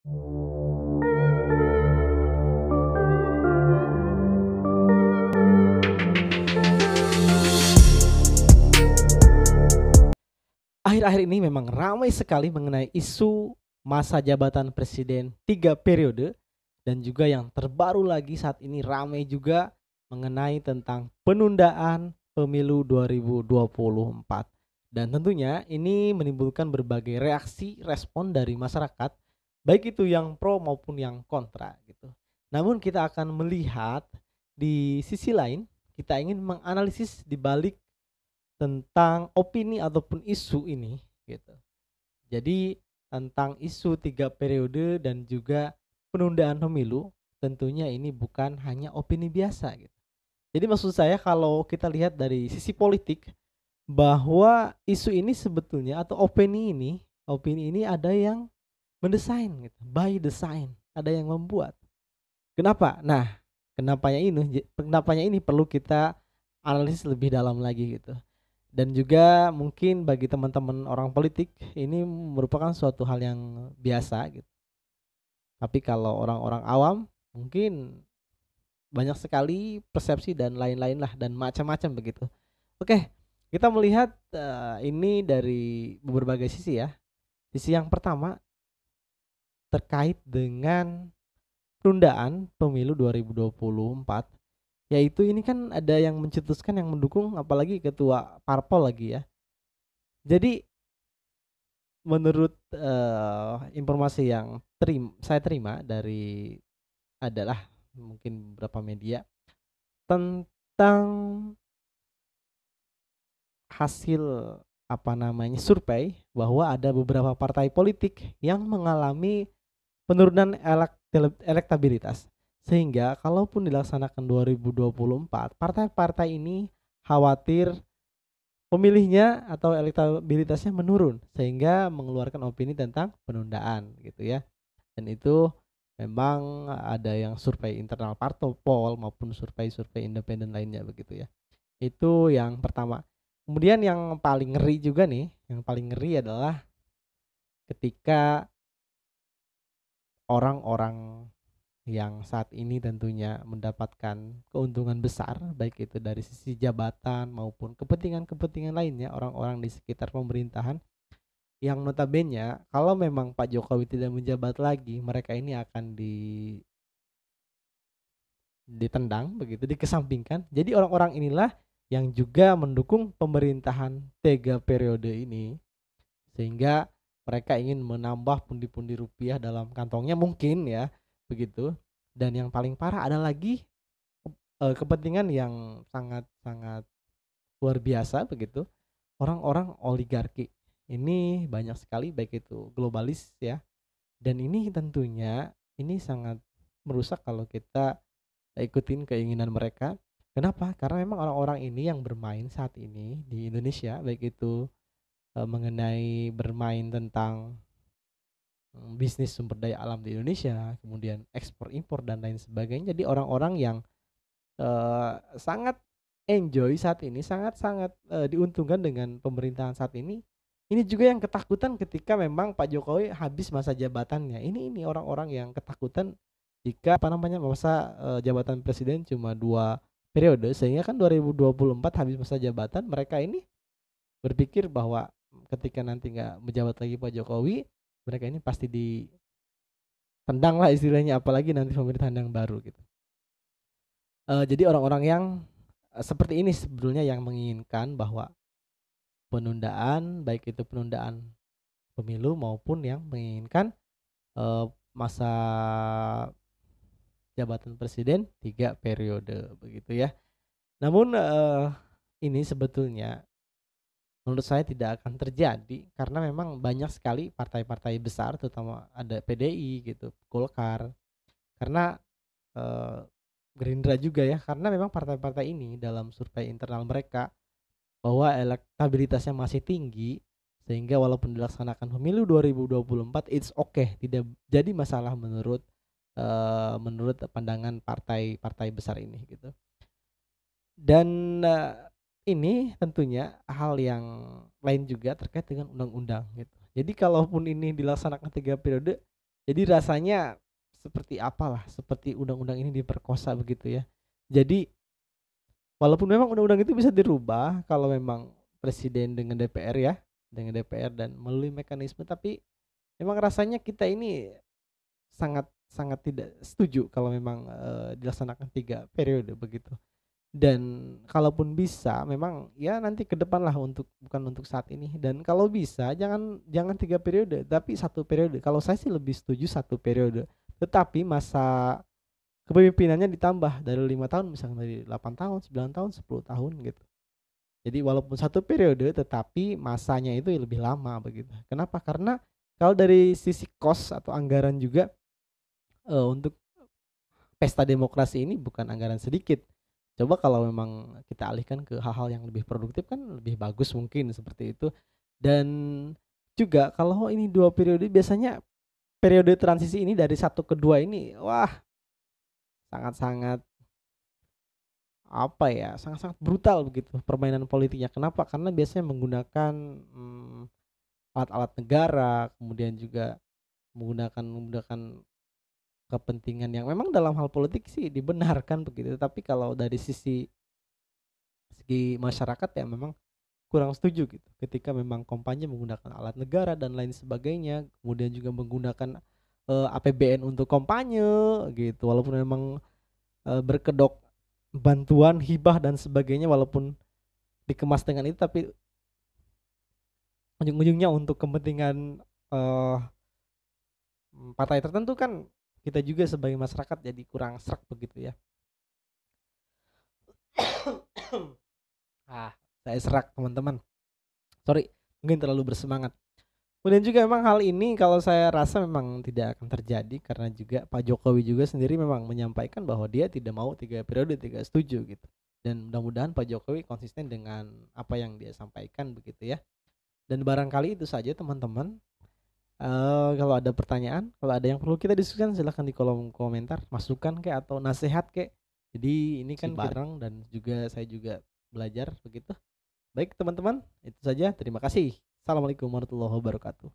Akhir-akhir ini memang ramai sekali mengenai isu masa jabatan presiden 3 periode dan juga yang terbaru lagi saat ini ramai juga mengenai tentang penundaan pemilu 2024. Dan tentunya ini menimbulkan berbagai reaksi respon dari masyarakat, baik itu yang pro maupun yang kontra gitu. Namun kita akan melihat di sisi lain, kita ingin menganalisis di balik tentang opini ataupun isu ini gitu. Jadi tentang isu 3 periode dan juga penundaan pemilu, tentunya ini bukan hanya opini biasa gitu. Jadi maksud saya kalau kita lihat dari sisi politik bahwa isu ini sebetulnya atau opini ini ada yang mendesain gitu, by design, ada yang membuat. Kenapa? Nah, kenapanya ini perlu kita analisis lebih dalam lagi gitu. Dan juga mungkin bagi teman-teman orang politik ini merupakan suatu hal yang biasa gitu. Tapi kalau orang-orang awam mungkin banyak sekali persepsi dan lain-lain lah dan macam-macam begitu. Oke, kita melihat ini dari berbagai sisi ya. Sisi yang pertama terkait dengan penundaan pemilu 2024, yaitu ini kan ada yang mencetuskan yang mendukung apalagi ketua parpol lagi ya. Jadi menurut, informasi yang saya terima dari adalah mungkin beberapa media tentang hasil, survei bahwa ada beberapa partai politik yang mengalami penurunan elektabilitas. Sehingga kalaupun dilaksanakan 2024, partai-partai ini khawatir pemilihnya atau elektabilitasnya menurun sehingga mengeluarkan opini tentang penundaan gitu ya. Dan itu memang ada yang survei internal parpol maupun survei-survei independen lainnya begitu ya. Itu yang pertama. Kemudian yang paling ngeri juga nih, yang paling ngeri adalah ketika orang-orang yang saat ini tentunya mendapatkan keuntungan besar baik itu dari sisi jabatan maupun kepentingan-kepentingan lainnya, orang-orang di sekitar pemerintahan yang notabene kalau memang Pak Jokowi tidak menjabat lagi, mereka ini akan ditendang begitu, dikesampingkan. Jadi orang-orang inilah yang juga mendukung pemerintahan 3 periode ini, sehingga mereka ingin menambah pundi-pundi rupiah dalam kantongnya mungkin ya, begitu. Dan yang paling parah ada lagi kepentingan yang sangat-sangat luar biasa begitu, orang-orang oligarki. Ini banyak sekali baik itu globalis ya, dan ini tentunya ini sangat merusak kalau kita ikutin keinginan mereka. Kenapa? Karena memang orang-orang ini yang bermain saat ini di Indonesia, baik itu mengenai bermain tentang bisnis sumber daya alam di Indonesia, kemudian ekspor impor dan lain sebagainya. Jadi orang-orang yang sangat enjoy saat ini, sangat-sangat diuntungkan dengan pemerintahan saat ini. Ini juga yang ketakutan ketika memang Pak Jokowi habis masa jabatannya. Ini orang-orang yang ketakutan jika masa jabatan presiden cuma 2 periode, sehingga kan 2024 habis masa jabatan, mereka ini berpikir bahwa ketika nanti nggak menjabat lagi Pak Jokowi, mereka ini pasti ditendang lah istilahnya, apalagi nanti pemerintahan yang baru gitu. Jadi orang-orang yang seperti ini sebetulnya yang menginginkan bahwa penundaan, baik itu penundaan pemilu maupun yang menginginkan masa jabatan presiden 3 periode begitu ya. Namun ini sebetulnya menurut saya tidak akan terjadi karena memang banyak sekali partai-partai besar, terutama ada PDI gitu, Golkar, karena Gerindra juga ya, karena memang partai-partai ini dalam survei internal mereka bahwa elektabilitasnya masih tinggi, sehingga walaupun dilaksanakan pemilu 2024 it's okay, tidak jadi masalah menurut pandangan partai-partai besar ini gitu. Dan ini tentunya hal yang lain juga terkait dengan undang-undang gitu. Jadi kalaupun ini dilaksanakan 3 periode, Jadi rasanya seperti apalah, seperti undang-undang ini diperkosa begitu ya. Jadi walaupun memang undang-undang itu bisa dirubah kalau memang presiden dengan DPR ya, dengan DPR dan melalui mekanisme, tapi memang rasanya kita ini sangat sangat tidak setuju kalau memang dilaksanakan 3 periode begitu. Dan kalaupun bisa memang ya nanti ke depan lah, untuk bukan untuk saat ini, dan kalau bisa jangan jangan 3 periode tapi 1 periode. Kalau saya sih lebih setuju 1 periode, tetapi masa kepemimpinannya ditambah dari 5 tahun, misalnya dari 8 tahun, 9 tahun, 10 tahun gitu. Jadi walaupun 1 periode tetapi masanya itu lebih lama begitu. Kenapa? Karena kalau dari sisi kos atau anggaran juga, untuk pesta demokrasi ini bukan anggaran sedikit. Coba kalau memang kita alihkan ke hal-hal yang lebih produktif kan lebih bagus mungkin seperti itu. Dan juga kalau ini 2 periode, biasanya periode transisi ini dari 1 ke 2 ini wah sangat-sangat apa ya, sangat-sangat brutal begitu permainan politiknya. Kenapa? Karena biasanya menggunakan alat-alat negara, kemudian juga menggunakan menggunakan kepentingan yang memang dalam hal politik sih dibenarkan begitu. Tapi kalau dari segi masyarakat ya memang kurang setuju gitu. Ketika memang kampanye menggunakan alat negara dan lain sebagainya, kemudian juga menggunakan APBN untuk kampanye gitu. Walaupun memang berkedok bantuan, hibah dan sebagainya, walaupun dikemas dengan itu, tapi ujung-ujungnya untuk kepentingan eh, partai tertentu kan, kita juga sebagai masyarakat jadi kurang srek begitu ya. Ah, saya serak teman-teman. Sorry, mungkin terlalu bersemangat. Kemudian juga memang hal ini kalau saya rasa memang tidak akan terjadi, karena juga Pak Jokowi juga sendiri memang menyampaikan bahwa dia tidak mau 3 periode, tidak setuju gitu. Dan mudah-mudahan Pak Jokowi konsisten dengan apa yang dia sampaikan begitu ya. Dan barangkali itu saja teman-teman. Kalau ada pertanyaan, kalau ada yang perlu kita diskusikan, silahkan di kolom komentar, masukan kayak atau nasihat kayak. Jadi ini kan bareng dan juga saya juga belajar begitu. Baik teman-teman, itu saja. Terima kasih. Assalamualaikum warahmatullahi wabarakatuh.